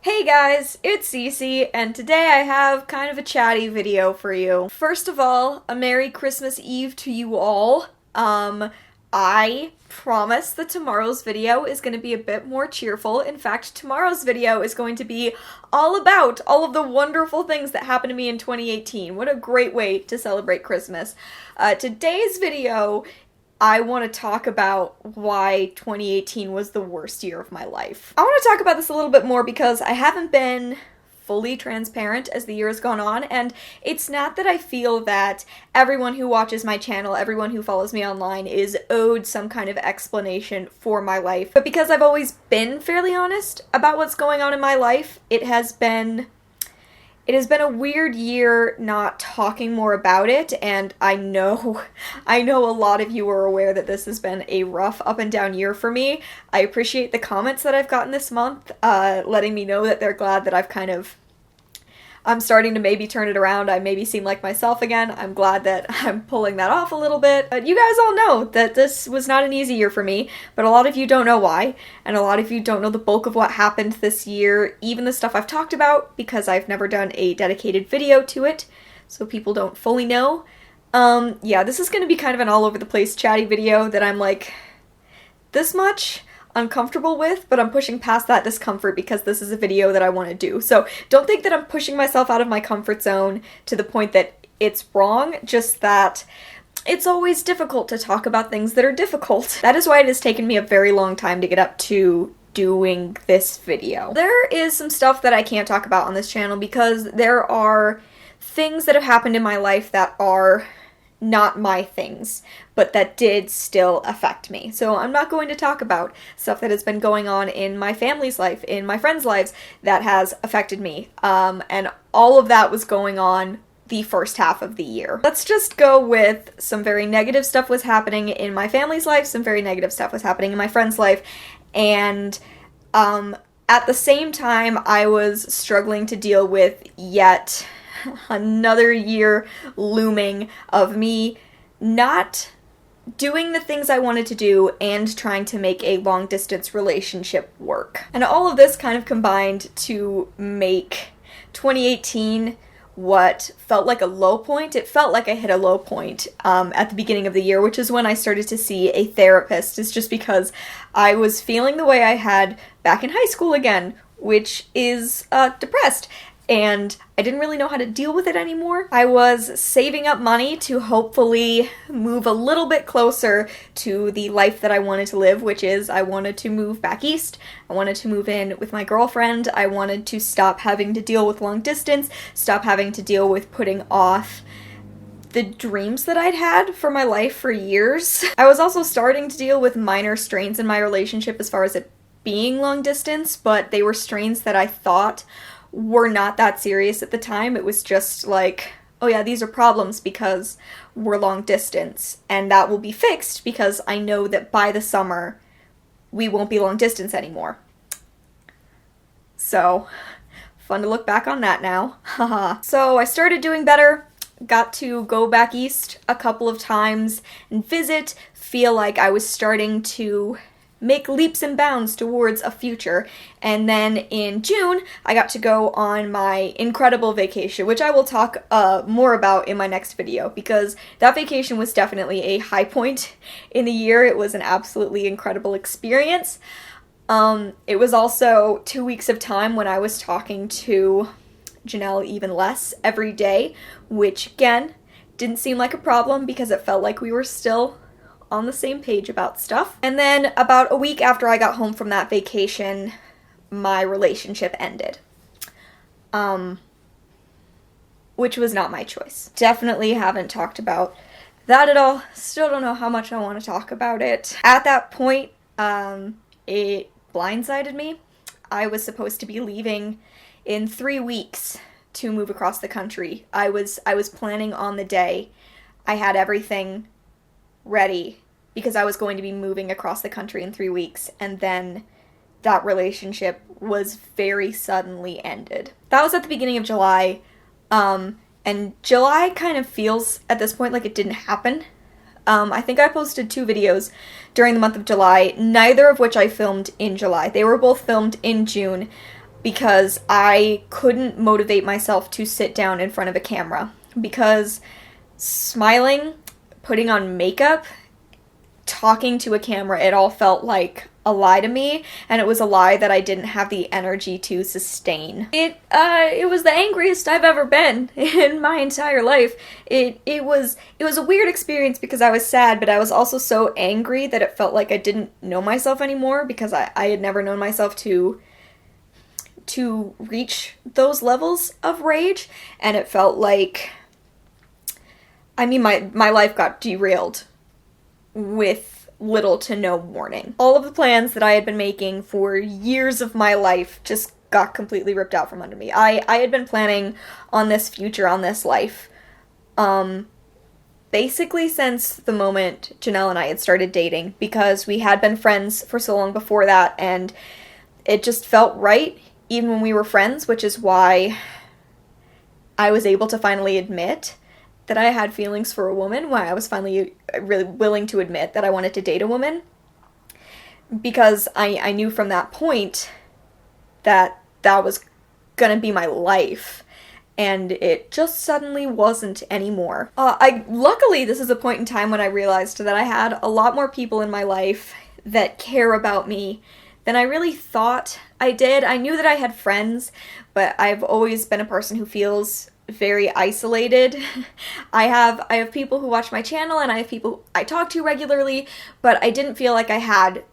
Hey guys, it's Cece, and today I have kind of a chatty video for you. First of all, a Merry Christmas Eve to you all. I promise that tomorrow's video is going to be a bit more cheerful. In fact, tomorrow's video is going to be all about all of the wonderful things that happened to me in 2018. What a great way to celebrate Christmas. Today's video, I want to talk about why 2018 was the worst year of my life. I want to talk about this a little bit more because I haven't been fully transparent as the year has gone on, and it's not that I feel that everyone who watches my channel, everyone who follows me online is owed some kind of explanation for my life, but because I've always been fairly honest about what's going on in my life, it has been a weird year not talking more about it, and I know a lot of you are aware that this has been a rough up and down year for me. I appreciate the comments that I've gotten this month, letting me know that they're glad that I'm starting to maybe turn it around. I maybe seem like myself again. I'm glad that I'm pulling that off a little bit. But you guys all know that this was not an easy year for me, but a lot of you don't know why, and a lot of you don't know the bulk of what happened this year, even the stuff I've talked about, because I've never done a dedicated video to it, so people don't fully know. Yeah, this is gonna be kind of an all over the place chatty video that I'm like, this much uncomfortable with, but I'm pushing past that discomfort because this is a video that I want to do. So don't think that I'm pushing myself out of my comfort zone to the point that it's wrong, just that it's always difficult to talk about things that are difficult. That is why it has taken me a very long time to get up to doing this video. There is some stuff that I can't talk about on this channel because there are things that have happened in my life that are not my things, but that did still affect me. So I'm not going to talk about stuff that has been going on in my family's life, in my friends' lives, that has affected me. And all of that was going on the first half of the year. Let's just go with some very negative stuff was happening in my family's life, some very negative stuff was happening in my friend's life, and at the same time I was struggling to deal with yet another year looming of me not doing the things I wanted to do and trying to make a long-distance relationship work. And all of this kind of combined to make 2018 what felt like a low point. It felt like I hit a low point at the beginning of the year, which is when I started to see a therapist. It's just because I was feeling the way I had back in high school again, which is depressed. And I didn't really know how to deal with it anymore. I was saving up money to hopefully move a little bit closer to the life that I wanted to live, which is I wanted to move back east. I wanted to move in with my girlfriend. I wanted to stop having to deal with long distance, stop having to deal with putting off the dreams that I'd had for my life for years. I was also starting to deal with minor strains in my relationship as far as it being long distance, but they were strains that I thought were not that serious at the time. It was just like, oh yeah, these are problems because we're long distance, and that will be fixed because I know that by the summer we won't be long distance anymore. So, fun to look back on that now. Haha. So I started doing better, got to go back east a couple of times and visit, feel like I was starting to make leaps and bounds towards a future. And then in June, I got to go on my incredible vacation, which I will talk more about in my next video, because that vacation was definitely a high point in the year. It was an absolutely incredible experience. It was also 2 weeks of time when I was talking to Janelle even less every day, which again, didn't seem like a problem because it felt like we were still on the same page about stuff. And then about a week after I got home from that vacation, my relationship ended. Which was not my choice. Definitely haven't talked about that at all. Still don't know how much I want to talk about it. At that point, it blindsided me. I was supposed to be leaving in 3 weeks to move across the country. I was planning on the day. I had everything ready because I was going to be moving across the country in 3 weeks, and then that relationship was very suddenly ended. That was at the beginning of July, and July kind of feels at this point like it didn't happen. I think I posted 2 videos during the month of July, neither of which I filmed in July. They were both filmed in June because I couldn't motivate myself to sit down in front of a camera. Because smiling, putting on makeup, talking to a camera, it all felt like a lie to me, and it was a lie that I didn't have the energy to sustain. It was the angriest I've ever been in my entire life. It was a weird experience because I was sad, but I was also so angry that it felt like I didn't know myself anymore, because I had never known myself to reach those levels of rage, and it felt like, I mean, my life got derailed with little to no warning. All of the plans that I had been making for years of my life just got completely ripped out from under me. I had been planning on this future, on this life, basically since the moment Janelle and I had started dating, because we had been friends for so long before that, and it just felt right, even when we were friends, which is why I was able to finally admit that I had feelings for a woman, why I was finally really willing to admit that I wanted to date a woman, because I knew from that point that that was gonna be my life, and it just suddenly wasn't anymore. Luckily, this is a point in time when I realized that I had a lot more people in my life that care about me than I really thought I did. I knew that I had friends, but I've always been a person who feels very isolated. I have people who watch my channel, and I have people I talk to regularly, but I didn't feel like I had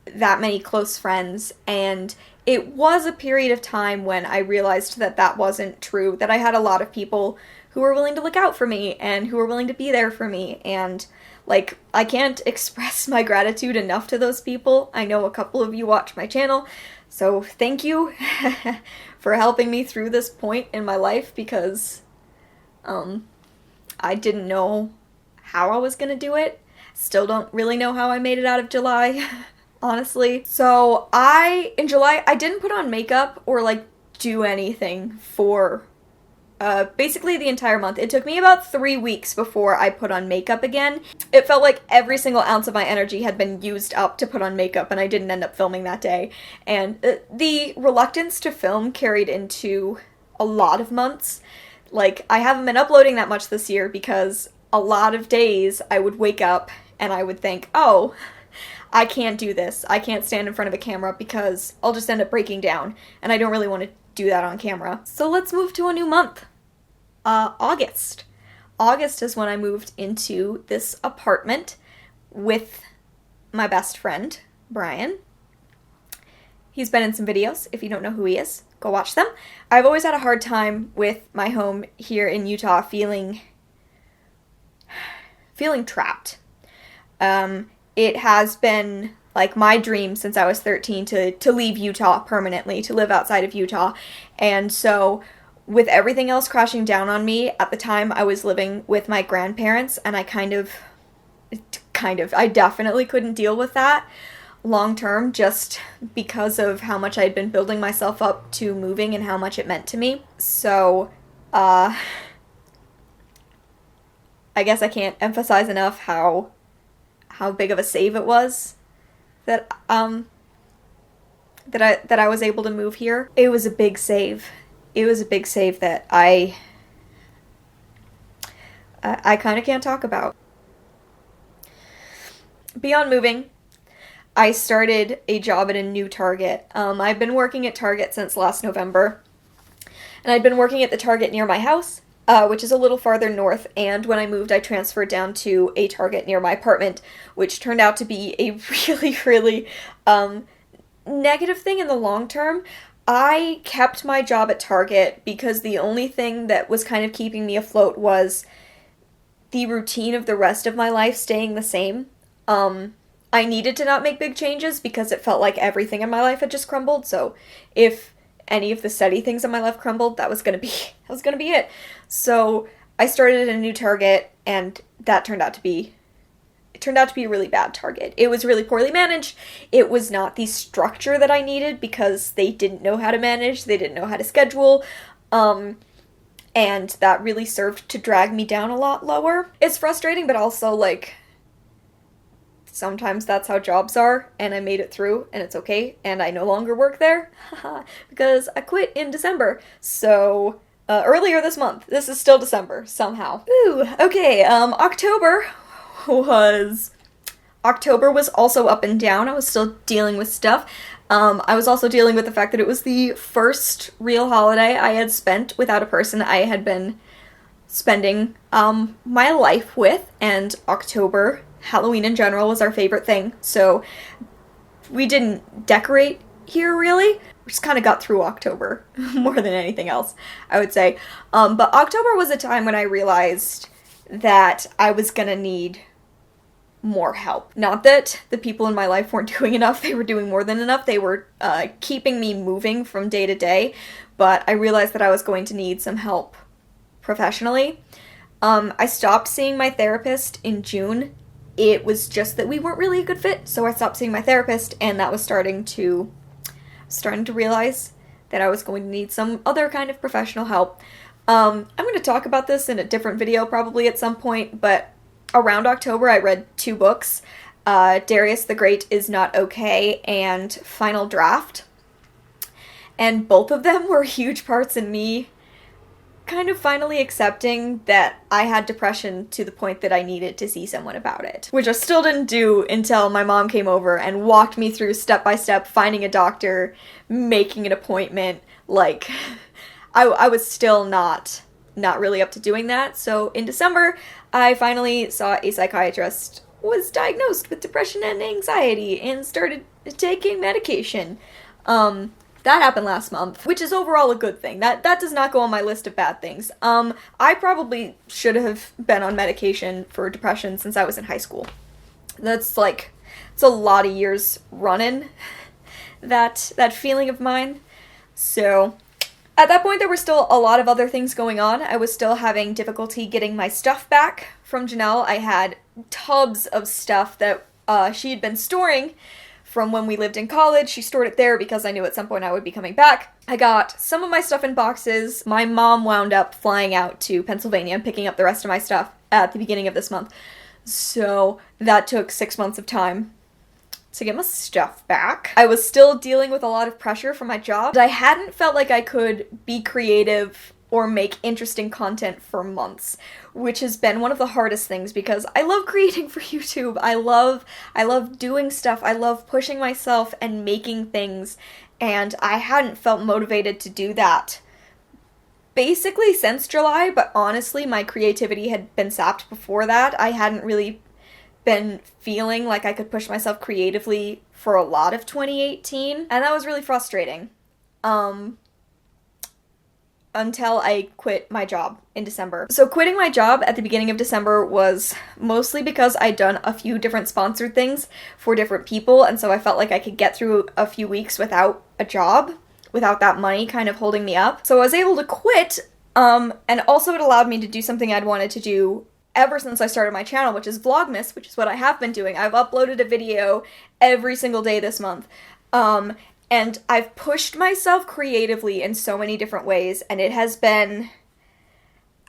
that many close friends, and it was a period of time when I realized that that wasn't true, that I had a lot of people who were willing to look out for me and who were willing to be there for me, and like, I can't express my gratitude enough to those people. I know a couple of you watch my channel, so thank you for helping me through this point in my life, because I didn't know how I was gonna do it. Still don't really know how I made it out of July, honestly. So in July, I didn't put on makeup or like do anything for basically the entire month. It took me about 3 weeks before I put on makeup again. It felt like every single ounce of my energy had been used up to put on makeup, and I didn't end up filming that day. And the reluctance to film carried into a lot of months. Like, I haven't been uploading that much this year because a lot of days I would wake up and I would think, oh, I can't do this. I can't stand in front of a camera because I'll just end up breaking down, and I don't really want to do that on camera. So let's move to a new month. August. August is when I moved into this apartment with my best friend, Brian. He's been in some videos. If you don't know who he is, go watch them. I've always had a hard time with my home here in Utah feeling trapped. It has been like my dream since I was 13 to leave Utah permanently, to live outside of Utah. And so with everything else crashing down on me, at the time I was living with my grandparents, and I I definitely couldn't deal with that long term, just because of how much I'd been building myself up to moving and how much it meant to me. So, I guess I can't emphasize enough how big of a save it was that I was able to move here. It was a big save. It was a big save that I kind of can't talk about. Beyond moving, I started a job at a new Target. I've been working at Target since last November, and I'd been working at the Target near my house, which is a little farther north, and when I moved, I transferred down to a Target near my apartment, which turned out to be a really, really negative thing in the long term. I kept my job at Target because the only thing that was kind of keeping me afloat was the routine of the rest of my life staying the same. I needed to not make big changes because it felt like everything in my life had just crumbled, so if any of the steady things in my life crumbled, that was gonna be it. So I started at a new Target, and that turned out to be a really bad Target. It was really poorly managed. It was not the structure that I needed because they didn't know how to manage, they didn't know how to schedule, and that really served to drag me down a lot lower. It's frustrating, but also, like, sometimes that's how jobs are, and I made it through, and it's okay, and I no longer work there, because I quit in December, so, earlier this month. This is still December, somehow. Ooh, okay, October was also up and down. I was still dealing with stuff. I was also dealing with the fact that it was the first real holiday I had spent without a person I had been spending my life with, and October, Halloween in general, was our favorite thing, so we didn't decorate here, really. We just kind of got through October more than anything else, I would say. But October was a time when I realized that I was gonna need more help. Not that the people in my life weren't doing enough, they were doing more than enough. They were keeping me moving from day to day, but I realized that I was going to need some help professionally. I stopped seeing my therapist in June. It was just that we weren't really a good fit, so I stopped seeing my therapist, and that was starting to realize that I was going to need some other kind of professional help. I'm going to talk about this in a different video probably at some point, but around October I read 2 books, Darius the Great Is Not Okay and Final Draft, and both of them were huge parts in me kind of finally accepting that I had depression to the point that I needed to see someone about it. Which I still didn't do until my mom came over and walked me through step by step finding a doctor, making an appointment. Like, I was still not really up to doing that. So in December, I finally saw a psychiatrist, was diagnosed with depression and anxiety, and started taking medication. That happened last month, which is overall a good thing. That does not go on my list of bad things. I probably should have been on medication for depression since I was in high school. That's like, it's a lot of years running, that feeling of mine. So, at that point there were still a lot of other things going on. I was still having difficulty getting my stuff back from Janelle. I had tubs of stuff that she had been storing from when we lived in college. She stored it there because I knew at some point I would be coming back. I got some of my stuff in boxes. My mom wound up flying out to Pennsylvania and picking up the rest of my stuff at the beginning of this month. So that took 6 months of time to get my stuff back. I was still dealing with a lot of pressure from my job. I hadn't felt like I could be creative or make interesting content for months, which has been one of the hardest things because I love creating for YouTube. I love doing stuff. I love pushing myself and making things, and I hadn't felt motivated to do that basically since July, but honestly, my creativity had been sapped before that. I hadn't really been feeling like I could push myself creatively for a lot of 2018, and that was really frustrating. Until I quit my job in December. So quitting my job at the beginning of December was mostly because I'd done a few different sponsored things for different people, and so I felt like I could get through a few weeks without a job, without that money kind of holding me up. So I was able to quit, and also it allowed me to do something I'd wanted to do ever since I started my channel, which is Vlogmas, which is what I have been doing. I've uploaded a video every single day this month. And I've pushed myself creatively in so many different ways, and it has been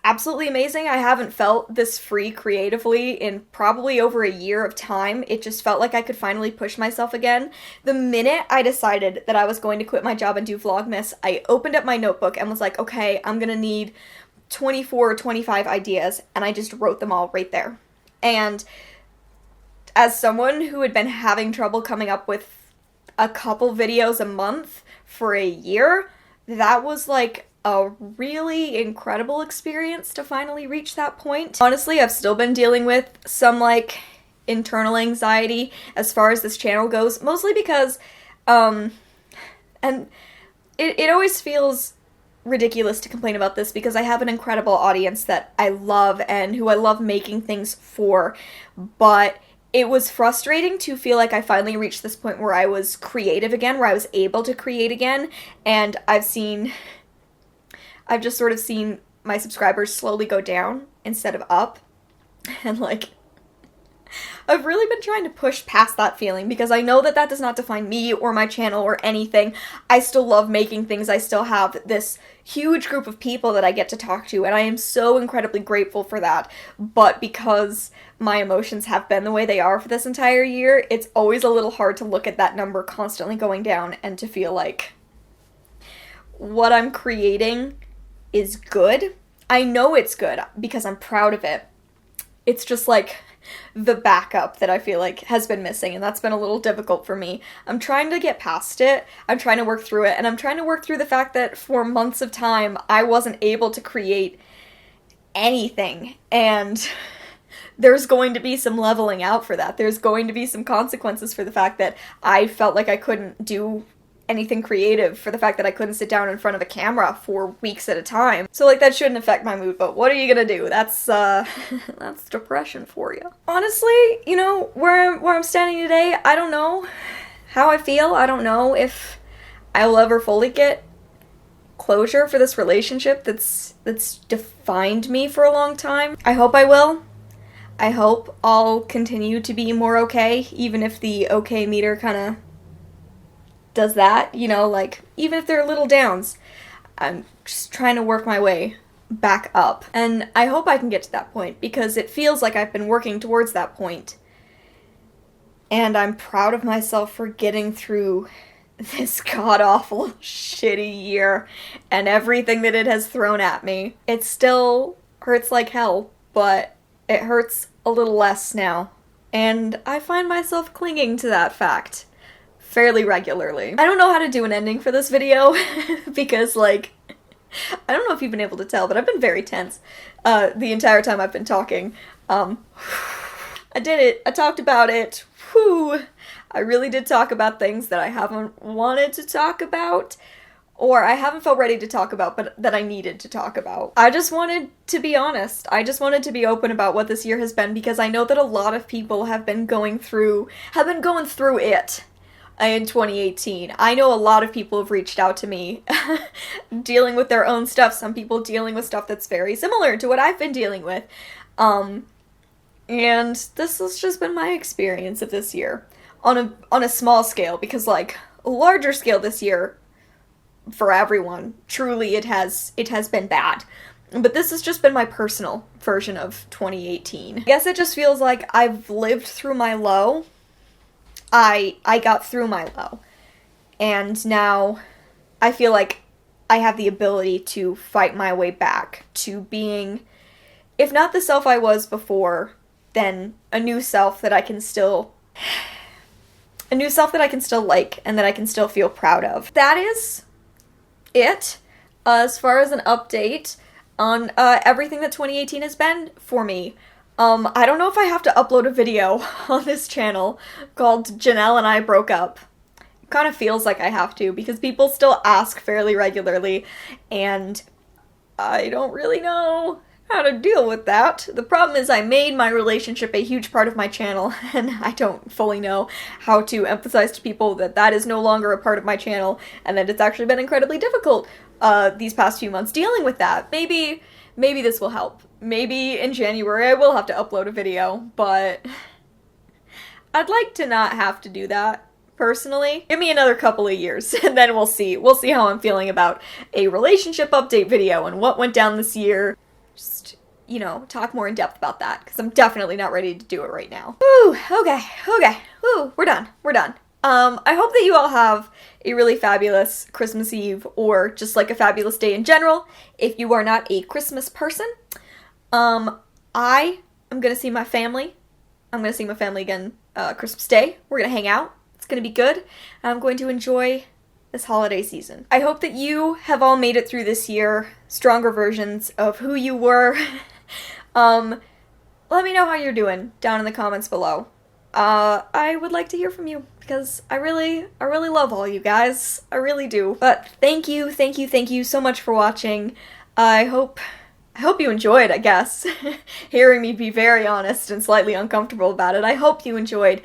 absolutely amazing. I haven't felt this free creatively in probably over a year of time. It just felt like I could finally push myself again. The minute I decided that I was going to quit my job and do Vlogmas, I opened up my notebook and was like, okay, I'm gonna need 24 or 25 ideas, and I just wrote them all right there. And as someone who had been having trouble coming up with a couple videos a month for a year, that was like a really incredible experience to finally reach that point. Honestly, I've still been dealing with some like internal anxiety as far as this channel goes, mostly because and it always feels ridiculous to complain about this because I have an incredible audience that I love and who I love making things for, but it was frustrating to feel like I finally reached this point where I was creative again, where I was able to create again, and I've just sort of seen my subscribers slowly go down instead of up, and like, I've really been trying to push past that feeling because I know that that does not define me or my channel or anything. I still love making things. I still have this huge group of people that I get to talk to, and I am so incredibly grateful for that. But because my emotions have been the way they are for this entire year, it's always a little hard to look at that number constantly going down and to feel like what I'm creating is good. I know it's good because I'm proud of it. It's just like the backup that I feel like has been missing, and that's been a little difficult for me. I'm trying to get past it, I'm trying to work through it, and I'm trying to work through the fact that for months of time I wasn't able to create anything, and there's going to be some leveling out for that. There's going to be some consequences for the fact that I felt like I couldn't do anything creative, for the fact that I couldn't sit down in front of a camera for weeks at a time. So like that shouldn't affect my mood, but what are you gonna do? That's that's depression for you. Honestly, you know, where I'm standing today, I don't know how I feel. I don't know if I'll ever fully get closure for this relationship that's defined me for a long time. I hope I will. I hope I'll continue to be more okay, even if the okay meter kind of does that, you know, like, even if there are little downs, I'm just trying to work my way back up. And I hope I can get to that point, because it feels like I've been working towards that point. And I'm proud of myself for getting through this god-awful, shitty year and everything that it has thrown at me. It still hurts like hell, but it hurts a little less now. And I find myself clinging to that fact fairly regularly. I don't know how to do an ending for this video because, like, I don't know if you've been able to tell, but I've been very tense the entire time I've been talking. I did it. I talked about it. Whew. I really did talk about things that I haven't wanted to talk about, or I haven't felt ready to talk about, but that I needed to talk about. I just wanted to be honest. I just wanted to be open about what this year has been, because I know that a lot of people have been going through it in 2018. I know a lot of people have reached out to me dealing with their own stuff. Some people dealing with stuff that's very similar to what I've been dealing with. And this has just been my experience of this year on a small scale, because like a larger scale this year for everyone, truly it has been bad. But this has just been my personal version of 2018. I guess it just feels like I've lived through my low. I got through my low, and now I feel like I have the ability to fight my way back to being, if not the self I was before, then a new self that I can still like and that I can still feel proud of. That is it as far as an update on everything that 2018 has been for me. I don't know if I have to upload a video on this channel called Janelle and I Broke Up. It kind of feels like I have to, because people still ask fairly regularly, and I don't really know how to deal with that. The problem is I made my relationship a huge part of my channel, and I don't fully know how to emphasize to people that that is no longer a part of my channel, and that it's actually been incredibly difficult these past few months dealing with that. Maybe this will help. Maybe in January I will have to upload a video, but I'd like to not have to do that, personally. Give me another couple of years, and then we'll see. We'll see how I'm feeling about a relationship update video and what went down this year. Just, you know, talk more in depth about that, because I'm definitely not ready to do it right now. Ooh, okay, ooh, we're done. I hope that you all have a really fabulous Christmas Eve, or just like a fabulous day in general. If you are not a Christmas person, I am gonna see my family. I'm gonna see my family again Christmas Day. We're gonna hang out. It's gonna be good. I'm going to enjoy this holiday season. I hope that you have all made it through this year stronger versions of who you were. Let me know how you're doing down in the comments below. I would like to hear from you, because I really love all you guys. I really do. But thank you so much for watching. I hope you enjoyed, I guess, hearing me be very honest and slightly uncomfortable about it. I hope you enjoyed.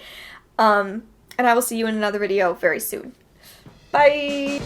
And I will see you in another video very soon. Bye!